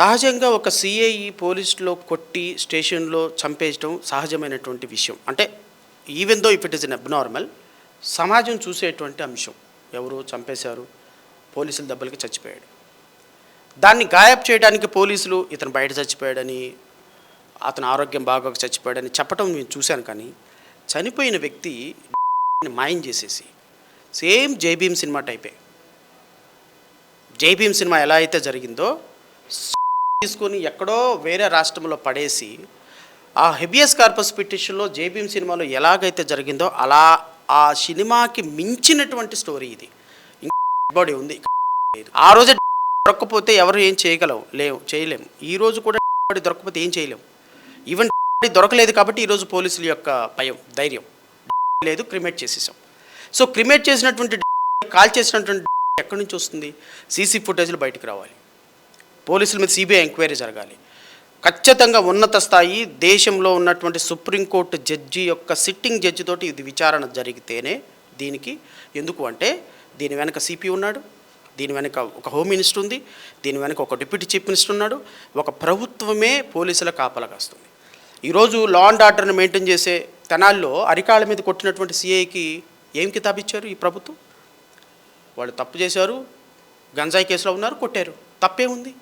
సహజంగా ఒక సిఐ పోలీసులో కొట్టి స్టేషన్లో చంపేయడం సహజమైనటువంటి విషయం. అంటే even though if it is an abnormal, సమాజం చూసేటువంటి అంశం. ఎవరు చంపేశారు, పోలీసుల దెబ్బలకి చచ్చిపోయాడు. దాన్ని గాయబ్ చేయడానికి పోలీసులు ఇతను బయట చచ్చిపోయాడని, అతని ఆరోగ్యం బాగోక చచ్చిపోయాడని చెప్పడం నేను చూశాను. కానీ చనిపోయిన వ్యక్తి మాయం చేసేసి సేమ్ జై భీమ్ సినిమా టైపే. జై భీమ్ సినిమా ఎలా అయితే జరిగిందో తీసుకొని ఎక్కడో వేరే రాష్ట్రంలో పడేసి ఆ హెబియస్ కార్పస్ పిటిషన్లో జై భీమ్ సినిమాలో ఎలాగైతే జరిగిందో అలా ఆ సినిమాకి మించినటువంటి స్టోరీ ఇది. బాడీ ఉంది. ఆ రోజే దొరక్కపోతే ఎవరు ఏం చేయలేము. ఈరోజు కూడా దొరకకపోతే ఏం చేయలేము. ఈవెన్ దొరకలేదు కాబట్టి ఈరోజు పోలీసుల యొక్క భయం, ధైర్యం లేదు, క్రిమేట్ చేసేసాం. సో క్రిమేట్ చేసినటువంటి కాల్ చేసినటువంటి ఎక్కడి నుంచి వస్తుంది? సీసీ ఫుటేజ్లు బయటకు రావాలి, పోలీసుల మీద సిబిఐ ఎంక్వైరీ జరగాలి. ఖచ్చితంగా ఉన్నత స్థాయి దేశంలో ఉన్నటువంటి సుప్రీంకోర్టు జడ్జి యొక్క సిట్టింగ్ జడ్జి తోటి ఇది విచారణ జరిగితేనే దీనికి. ఎందుకు అంటే దీని వెనక సిపి ఉన్నాడు, దీని వెనక ఒక హోమ్ మినిస్టర్ ఉంది, దీని వెనక ఒక డిప్యూటీ చీఫ్ మినిస్టర్ ఉన్నాడు. ఒక ప్రభుత్వమే పోలీసుల కాపలా కాస్తుంది. ఈరోజు లా అండ్ ఆర్డర్ని మెయింటైన్ చేసే తెనాల్లో అరికాళ్ళ మీద కొట్టినటువంటి సిఐకి ఏం కితాబు ఇచ్చారు ఈ ప్రభుత్వం? వాళ్ళు తప్పు చేశారు, గంజాయి కేసులో ఉన్నారు, కొట్టారు, తప్పే ఉంది.